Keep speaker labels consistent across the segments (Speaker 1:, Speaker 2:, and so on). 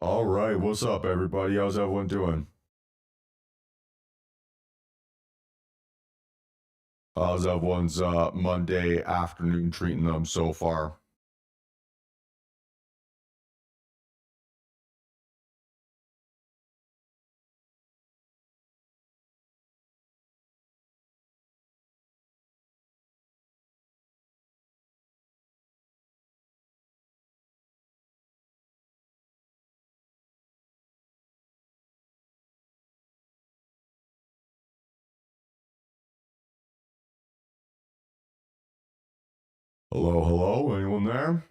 Speaker 1: All right, what's up, everybody? How's everyone doing? How's everyone's Monday afternoon treating them so far? Hello, hello, anyone there?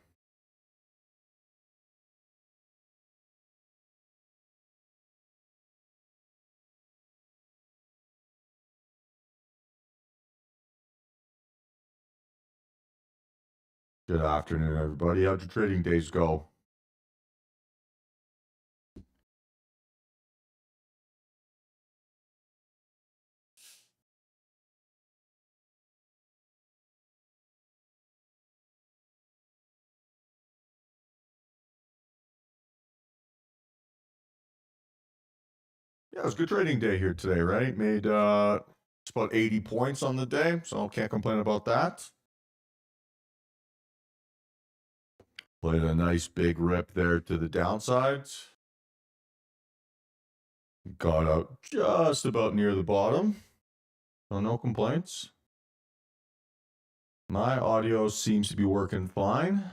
Speaker 1: Good afternoon, everybody. How'd your trading days go? Yeah, it was a good trading day here today, right? Made just about 80 points on the day, so can't complain about that. Played a nice big rip there to the downsides. Got out just about near the bottom, so no complaints. My audio seems to be working fine.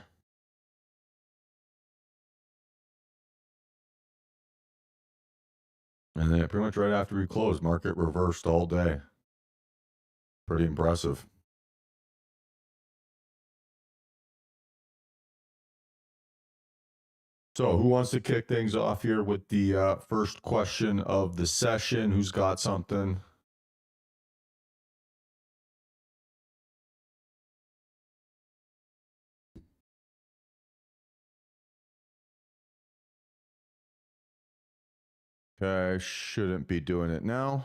Speaker 1: And then pretty much right after we closed, market reversed all day. Pretty impressive. So, who wants to kick things off here with the first question of the session? Who's got something? Okay, shouldn't be doing it now.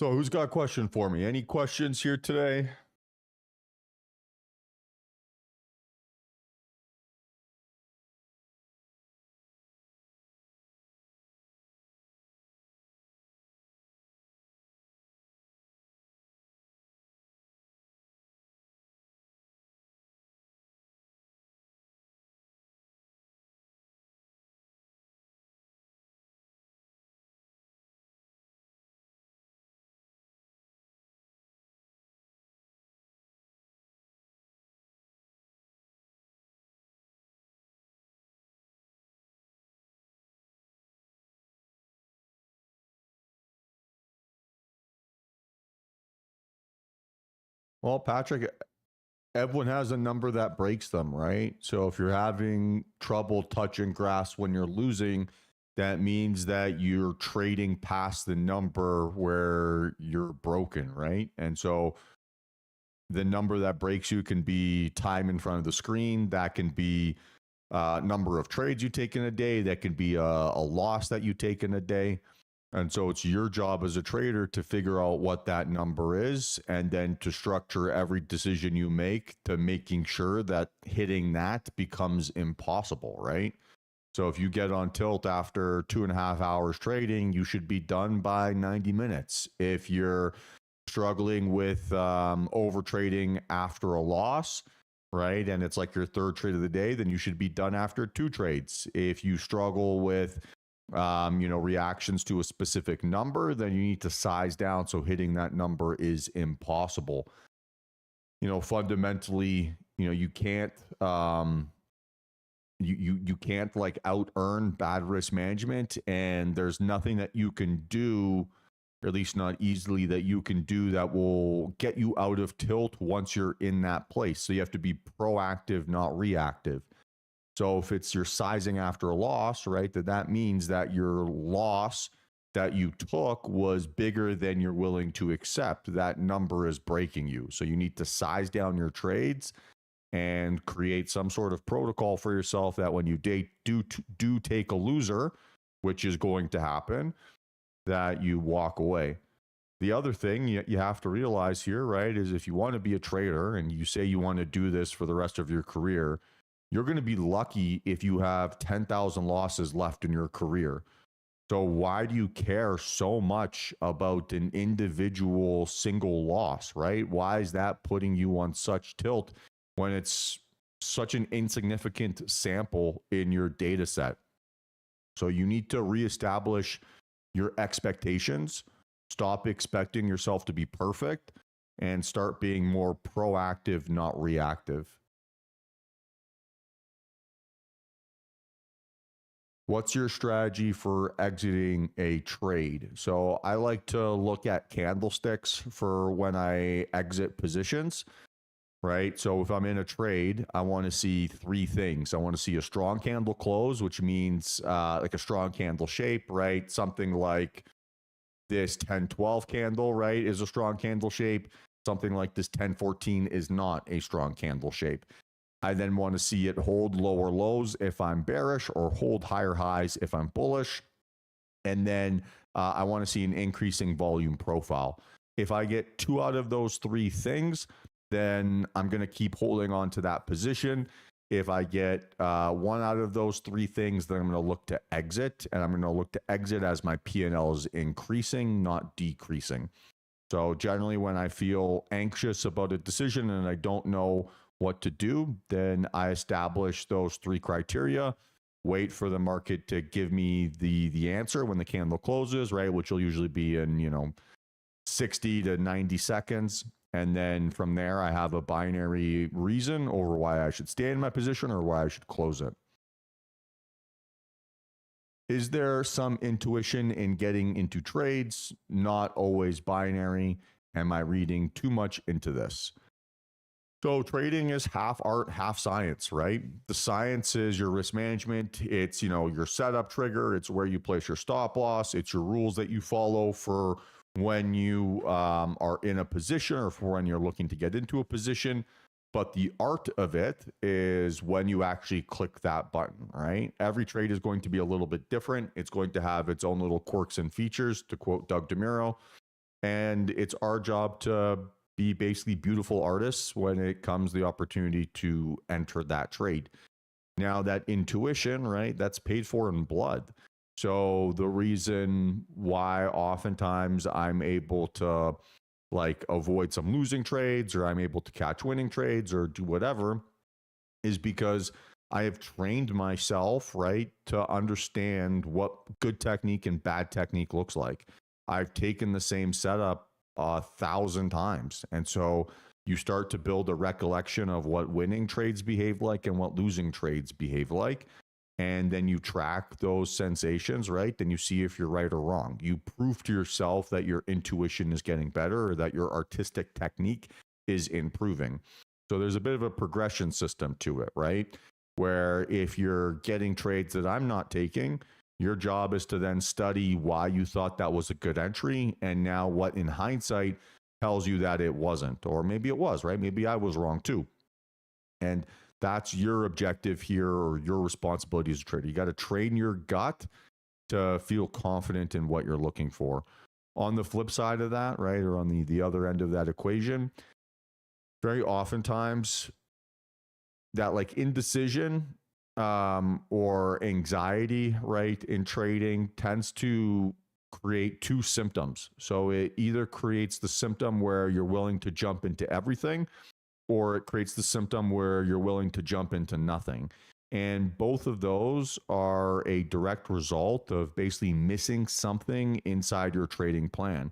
Speaker 1: So, who's got a question for me? Any questions here today? Well, Patrick, everyone has a number that breaks them, right? So if you're having trouble touching grass when you're losing, that means that you're trading past the number where you're broken, right? And so the number that breaks you can be time in front of the screen. That can be number of trades you take in a day. That can be a loss that you take in a day. And so it's your job as a trader to figure out what that number is and then to structure every decision you make to making sure that hitting that becomes impossible, right? So if you get on tilt after 2.5 hours trading, you should be done by 90 minutes. If you're struggling with over trading after a loss, right? And it's like your third trade of the day, then you should be done after 2 trades. If you struggle with reactions to a specific number, then you need to size down so hitting that number is impossible. Fundamentally, you can't you can't like out earn bad risk management, and there's nothing that you can do, or at least not easily, that you can do that will get you out of tilt once you're in that place. So you have to be proactive, not reactive. So if it's your sizing after a loss, right, that means that your loss that you took was bigger than you're willing to accept. That number is breaking you. So you need to size down your trades and create some sort of protocol for yourself that when you do take a loser, which is going to happen, that you walk away. The other thing you have to realize here, right, is if you want to be a trader and you say you want to do this for the rest of your career, you're going to be lucky if you have 10,000 losses left in your career. So why do you care so much about an individual single loss, right? Why is that putting you on such tilt when it's such an insignificant sample in your data set? So you need to reestablish your expectations, stop expecting yourself to be perfect, and start being more proactive, not reactive. What's your strategy for exiting a trade? So I like to look at candlesticks for when I exit positions, right? So if I'm in a trade, I want to see three things. I want to see a strong candle close, which means like a strong candle shape, right? Something like this 10-12 candle, right, is a strong candle shape. Something like this 10-14 is not a strong candle shape. I then want to see it hold lower lows if I'm bearish, or hold higher highs if I'm bullish. And then I want to see an increasing volume profile. If I get two out of those three things, then I'm going to keep holding on to that position. If I get one out of those three things, then I'm going to look to exit, and I'm going to look to exit as my P&L is increasing, not decreasing. So generally when I feel anxious about a decision and I don't know what to do, then I establish those three criteria, wait for the market to give me the answer when the candle closes, right, which will usually be in 60 to 90 seconds. And then from there, I have a binary reason over why I should stay in my position or why I should close it. Is there some intuition in getting into trades? Not always binary. Am I reading too much into this? So trading is half art, half science, right? The science is your risk management. It's, your setup trigger. It's where you place your stop loss. It's your rules that you follow for when you are in a position, or for when you're looking to get into a position. But the art of it is when you actually click that button, right? Every trade is going to be a little bit different. It's going to have its own little quirks and features, to quote Doug DeMuro. And it's our job to be basically beautiful artists when it comes the opportunity to enter that trade. Now that intuition, right, that's paid for in blood. So the reason why oftentimes I'm able to like avoid some losing trades, or I'm able to catch winning trades, or do whatever, is because I have trained myself, right, to understand what good technique and bad technique looks like. I've taken the same setup 1,000 times. And so you start to build a recollection of what winning trades behave like and what losing trades behave like. And then you track those sensations, right? Then you see if you're right or wrong. You prove to yourself that your intuition is getting better, or that your artistic technique is improving. So there's a bit of a progression system to it, right? Where if you're getting trades that I'm not taking, your job is to then study why you thought that was a good entry, and now what in hindsight tells you that it wasn't, or maybe it was, right? Maybe I was wrong too. And that's your objective here, or your responsibility as a trader. You got to train your gut to feel confident in what you're looking for. On the flip side of that, right, or on the other end of that equation, very oftentimes that like indecision or anxiety, right, in trading tends to create two symptoms. So it either creates the symptom where you're willing to jump into everything, or it creates the symptom where you're willing to jump into nothing. And both of those are a direct result of basically missing something inside your trading plan.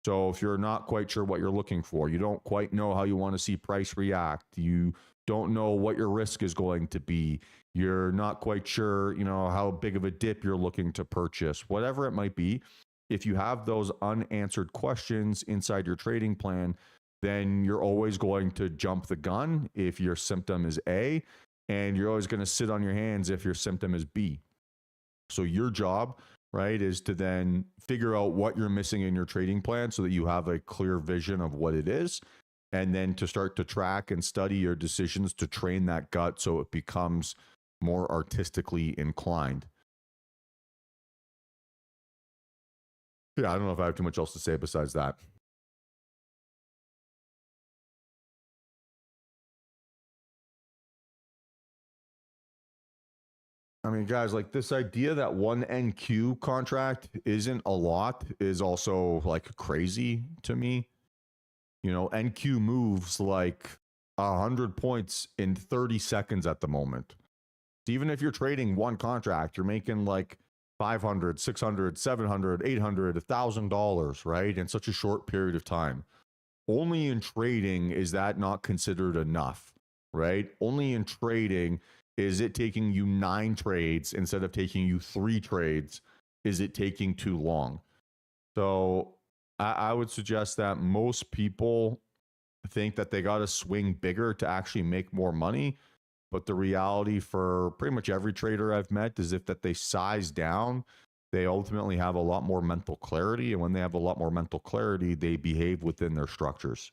Speaker 1: So if you're not quite sure what you're looking for, you don't quite know how you want to see price react, you don't know what your risk is going to be. You're not quite sure, how big of a dip you're looking to purchase, whatever it might be. If you have those unanswered questions inside your trading plan, then you're always going to jump the gun if your symptom is A, and you're always going to sit on your hands if your symptom is B. So your job, right, is to then figure out what you're missing in your trading plan so that you have a clear vision of what it is, and then to start to track and study your decisions to train that gut so it becomes more artistically inclined. Yeah, I don't know if I have too much else to say besides that. I mean, guys, like this idea that one NQ contract isn't a lot is also like crazy to me. NQ moves like 100 points in 30 seconds at the moment. Even if you're trading one contract, you're making like 500, 600, 700, 800, $1,000, right? In such a short period of time. Only in trading is that not considered enough, right? Only in trading is it taking you 9 trades instead of taking you 3 trades. Is it taking too long? So I would suggest that most people think that they got to swing bigger to actually make more money. But the reality for pretty much every trader I've met is if that they size down, they ultimately have a lot more mental clarity. And when they have a lot more mental clarity, they behave within their structures.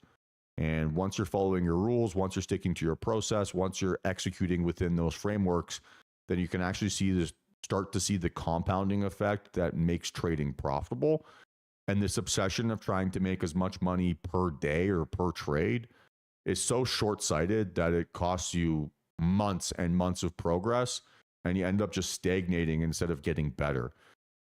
Speaker 1: And once you're following your rules, once you're sticking to your process, once you're executing within those frameworks, then you can actually start to see the compounding effect that makes trading profitable. And this obsession of trying to make as much money per day or per trade is so short-sighted that it costs you months and months of progress, and you end up just stagnating instead of getting better.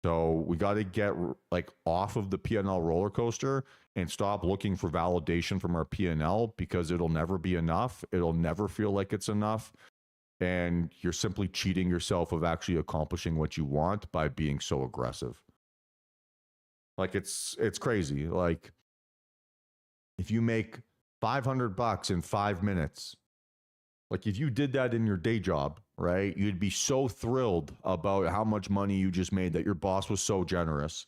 Speaker 1: So we got to get like off of the P&L roller coaster and stop looking for validation from our P&L, because it'll never be enough. It'll never feel like it's enough. And you're simply cheating yourself of actually accomplishing what you want by being so aggressive. Like it's crazy. Like if you make $500 in 5 minutes, like if you did that in your day job, right, you'd be so thrilled about how much money you just made, that your boss was so generous.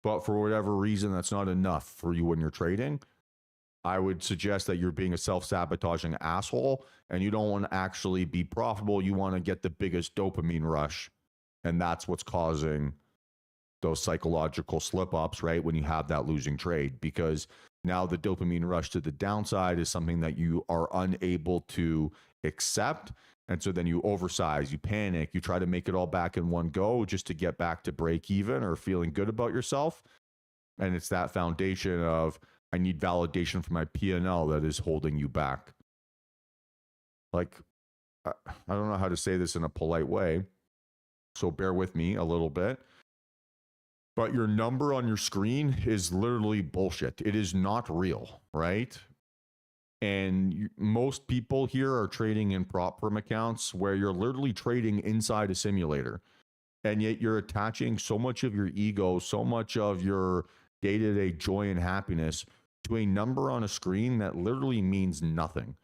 Speaker 1: But for whatever reason, that's not enough for you when you're trading. I would suggest that you're being a self-sabotaging asshole, and you don't want to actually be profitable. You want to get the biggest dopamine rush. And that's what's causing those psychological slip-ups, right, when you have that losing trade, because now the dopamine rush to the downside is something that you are unable to accept. And so then you oversize, you panic, you try to make it all back in one go just to get back to break even or feeling good about yourself. And it's that foundation of, I need validation from my P&L that is holding you back. Like, I don't know how to say this in a polite way, so bear with me a little bit. But your number on your screen is literally bullshit. It is not real, right? And most people here are trading in prop firm accounts where you're literally trading inside a simulator. And yet you're attaching so much of your ego, so much of your day-to-day joy and happiness to a number on a screen that literally means nothing.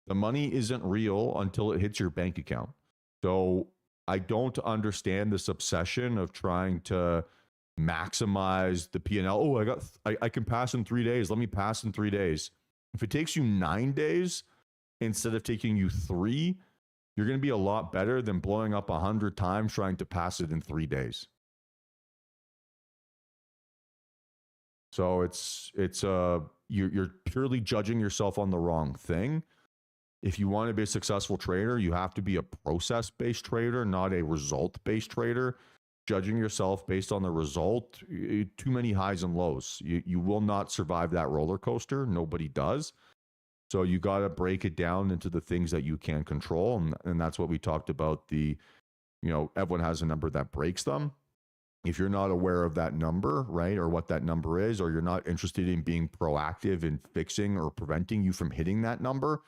Speaker 1: The money isn't real until it hits your bank account. So I don't understand this obsession of trying to maximize the P&L. Oh, I can pass in 3 days. Let me pass in 3 days. If it takes you 9 days instead of taking you 3, you're going to be a lot better than blowing up 100 times trying to pass it in 3 days. So you're purely judging yourself on the wrong thing. If you want to be a successful trader, you have to be a process-based trader, not a result-based trader. Judging yourself based on the result, too many highs and lows. You will not survive that roller coaster. Nobody does. So you got to break it down into the things that you can control. And that's what we talked about. Everyone has a number that breaks them. If you're not aware of that number, right, or what that number is, or you're not interested in being proactive in fixing or preventing you from hitting that number,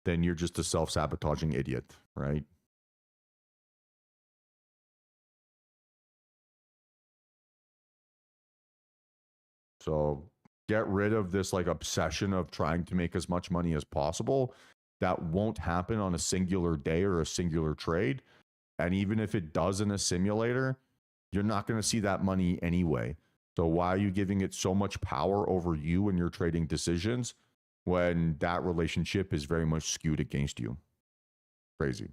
Speaker 1: then you're just a self-sabotaging idiot, right? So get rid of this like obsession of trying to make as much money as possible. That won't happen on a singular day or a singular trade. And even if it does in a simulator, you're not going to see that money anyway. So why are you giving it so much power over you and your trading decisions when that relationship is very much skewed against you? Crazy.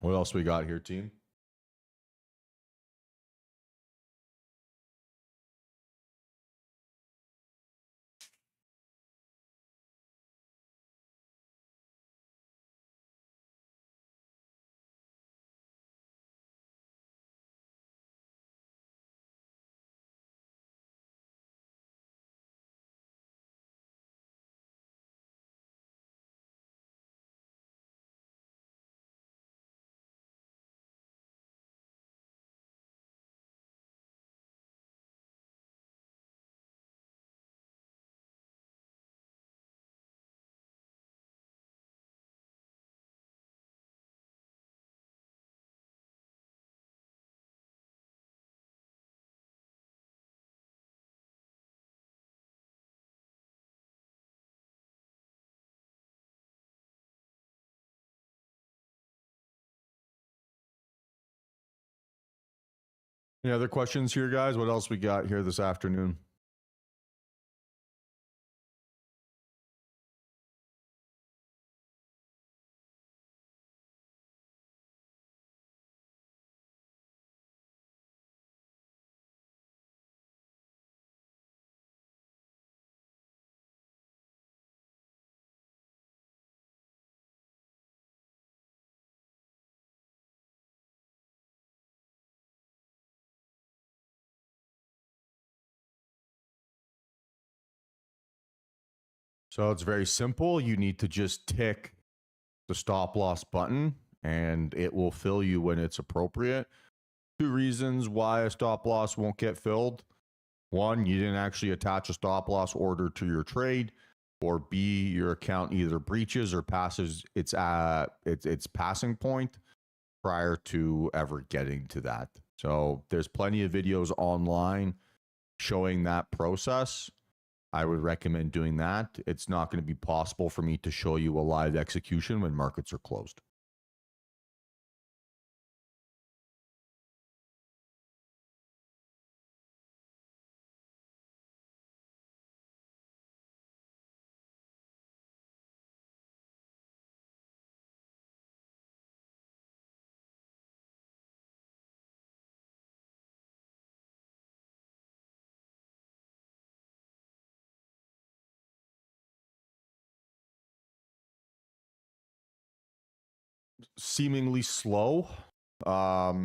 Speaker 1: What else we got here, team? Any other questions here, guys? What else we got here this afternoon? So it's very simple. You need to just tick the stop loss button and it will fill you when it's appropriate. Two reasons why a stop loss won't get filled. One, you didn't actually attach a stop loss order to your trade, or B, your account either breaches or passes its passing point prior to ever getting to that. So there's plenty of videos online showing that process. I would recommend doing that. It's not going to be possible for me to show you a live execution when markets are closed. Seemingly slow. Yeah,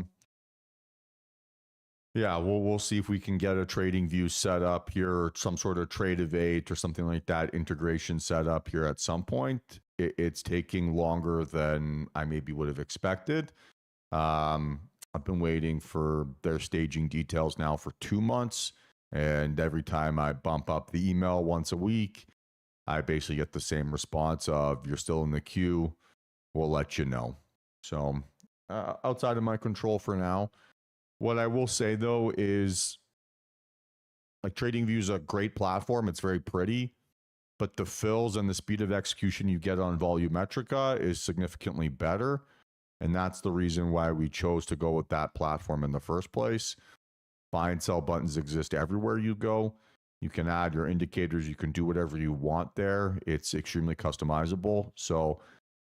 Speaker 1: we'll see if we can get a trading view set up here, some sort of trade of 8 or something like that, integration set up here at some point. It's taking longer than I maybe would have expected. I've been waiting for their staging details now for 2 months, and every time I bump up the email once a week, I basically get the same response of "You're still in the queue. We'll let you know." So outside of my control for now. What I will say though is like TradingView is a great platform. It's very pretty, but the fills and the speed of execution you get on Volumetrica is significantly better. And that's the reason why we chose to go with that platform in the first place. Buy and sell buttons exist everywhere you go. You can add your indicators. You can do whatever you want there. It's extremely customizable. So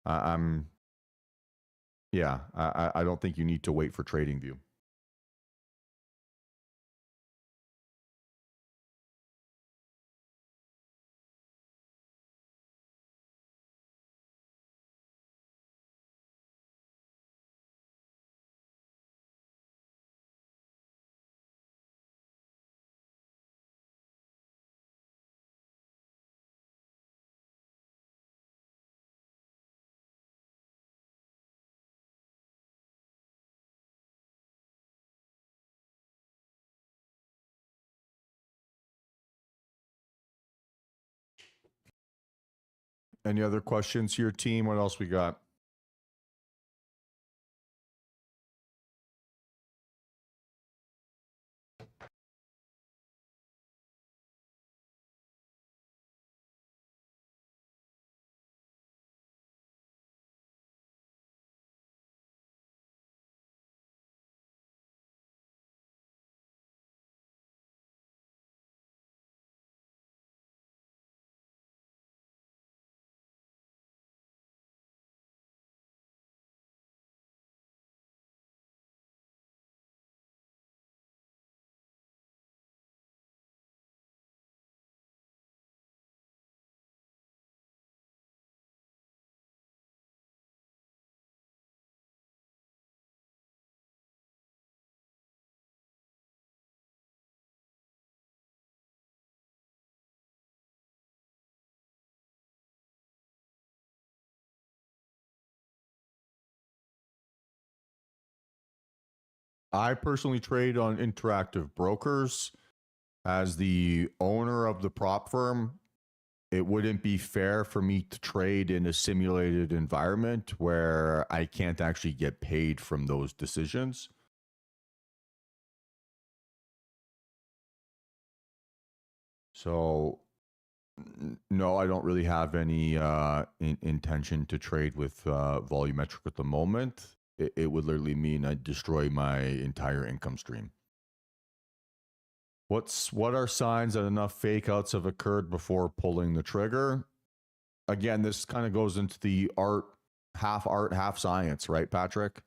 Speaker 1: I don't think you need to wait for TradingView. Any other questions here, team? What else we got? I personally trade on Interactive Brokers. As the owner of the prop firm, it wouldn't be fair for me to trade in a simulated environment where I can't actually get paid from those decisions. So, no, I don't really have any intention to trade with volumetric at the moment. It would literally mean I'd destroy my entire income stream. What are signs that enough fake outs have occurred before pulling the trigger? Again, this kind of goes into the art, half science, right, Patrick?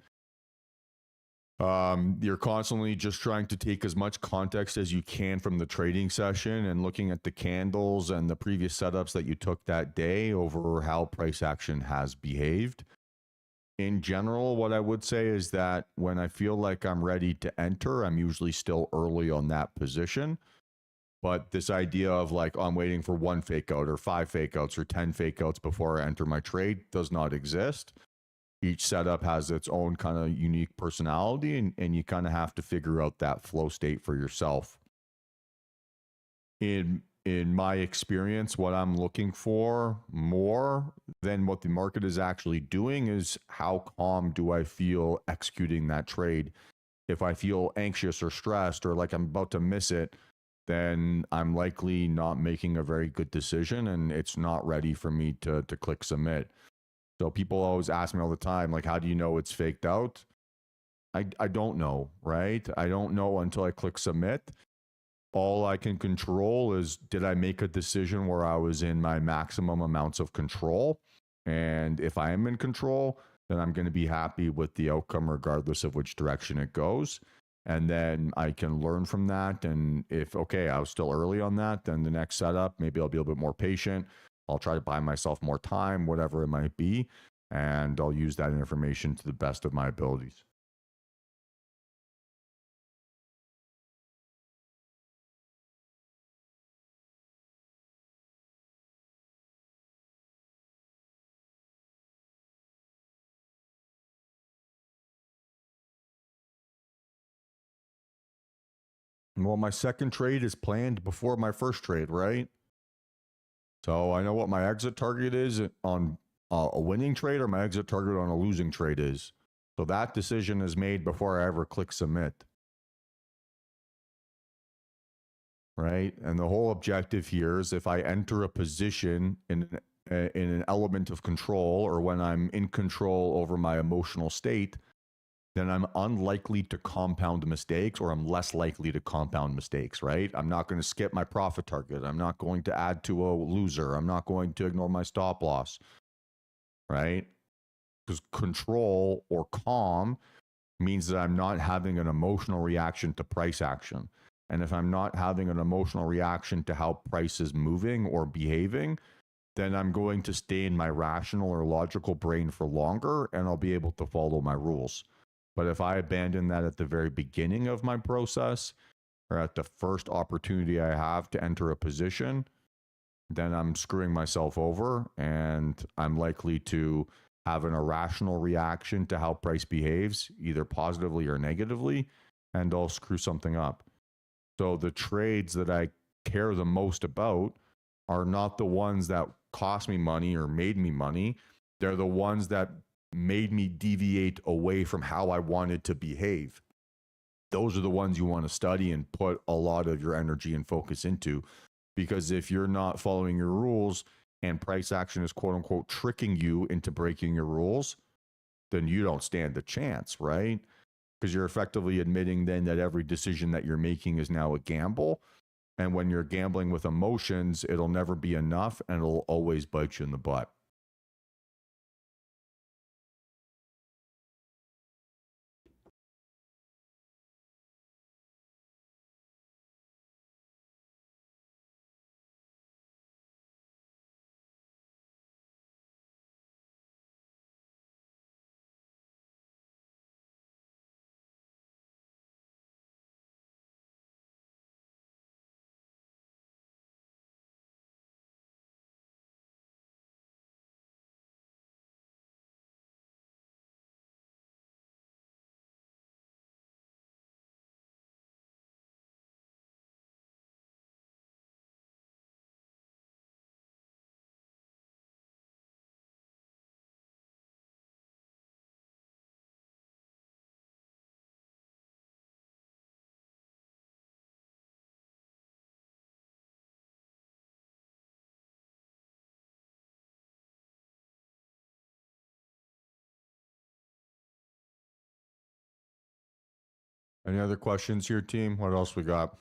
Speaker 1: You're constantly just trying to take as much context as you can from the trading session and looking at the candles and the previous setups that you took that day over how price action has behaved. In general, what I would say is that when I feel like I'm ready to enter, I'm usually still early on that position. But this idea of like, oh, I'm waiting for one fake out or 5 fake outs or 10 fake outs before I enter my trade does not exist. Each setup has its own kind of unique personality, and you kind of have to figure out that flow state for yourself. In my experience, what I'm looking for more than what the market is actually doing is how calm do I feel executing that trade. If I feel anxious or stressed or like I'm about to miss it, then I'm likely not making a very good decision and it's not ready for me to click submit. So people always ask me all the time, like, how do you know it's faked out? I don't know, right? I don't know until I click submit. All I can control is, did I make a decision where I was in my maximum amounts of control? And if I am in control, then I'm going to be happy with the outcome regardless of which direction it goes. And then I can learn from that. And if, okay, I was still early on that, then the next setup, maybe I'll be a little bit more patient. I'll try to buy myself more time, whatever it might be. And I'll use that information to the best of my abilities. Well, my second trade is planned before my first trade, right? So I know what my exit target is on a winning trade or my exit target on a losing trade is. So that decision is made before I ever click submit. Right? And the whole objective here is if I enter a position in an element of control or when I'm in control over my emotional state, then I'm unlikely to compound mistakes or I'm less likely to compound mistakes, right? I'm not going to skip my profit target. I'm not going to add to a loser. I'm not going to ignore my stop loss, right? Because control or calm means that I'm not having an emotional reaction to price action. And if I'm not having an emotional reaction to how price is moving or behaving, then I'm going to stay in my rational or logical brain for longer and I'll be able to follow my rules. But if I abandon that at the very beginning of my process or at the first opportunity I have to enter a position, then I'm screwing myself over and I'm likely to have an irrational reaction to how price behaves, either positively or negatively, and I'll screw something up. So the trades that I care the most about are not the ones that cost me money or made me money. They're the ones that made me deviate away from how I wanted to behave. Those are the ones you want to study and put a lot of your energy and focus into. Because if you're not following your rules and price action is quote unquote tricking you into breaking your rules, then you don't stand a chance, right? Because you're effectively admitting then that every decision that you're making is now a gamble. And when you're gambling with emotions, it'll never be enough and it'll always bite you in the butt. Any other questions here, team? What else we got?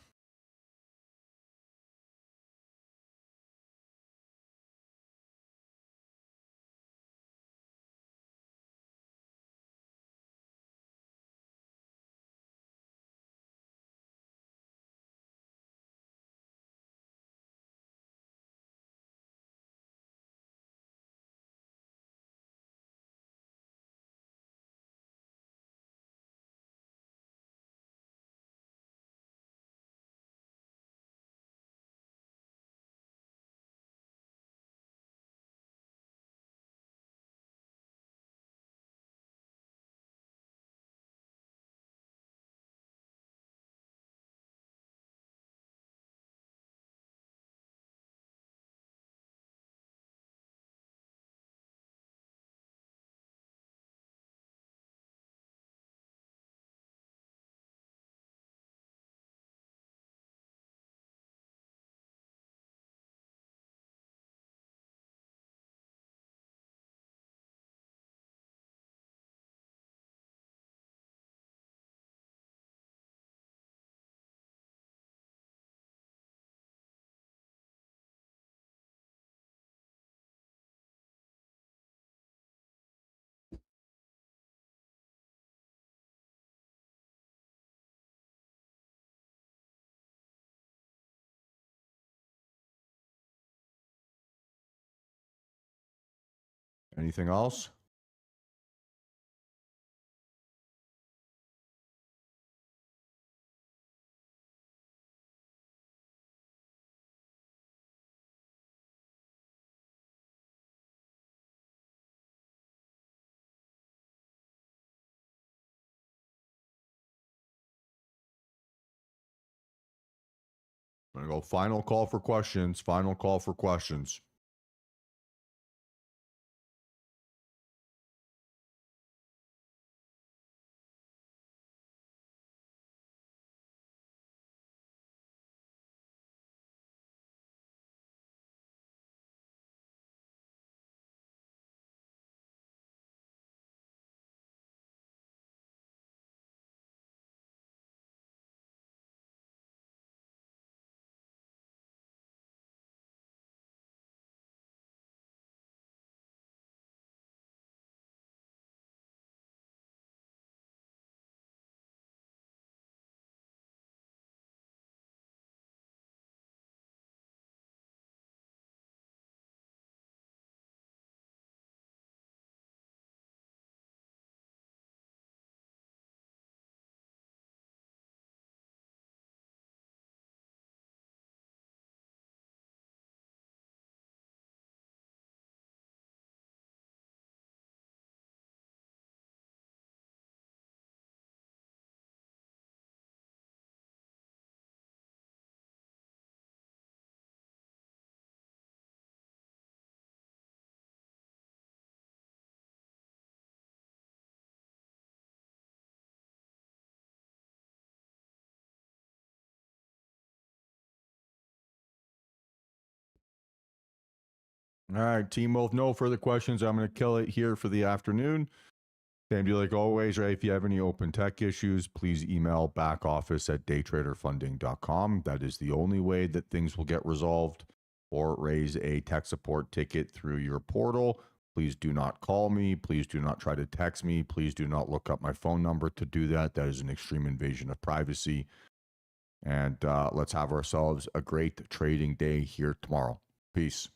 Speaker 1: Anything else? I'm going to go final call for questions. Final call for questions. All right, Team Wolf, no further questions. I'm going to kill it here for the afternoon. Same deal like always, right? If you have any open tech issues, please email backoffice@daytraderfunding.com. That is the only way that things will get resolved, or raise a tech support ticket through your portal. Please do not call me. Please do not try to text me. Please do not look up my phone number to do that. That is an extreme invasion of privacy. And let's have ourselves a great trading day here tomorrow. Peace.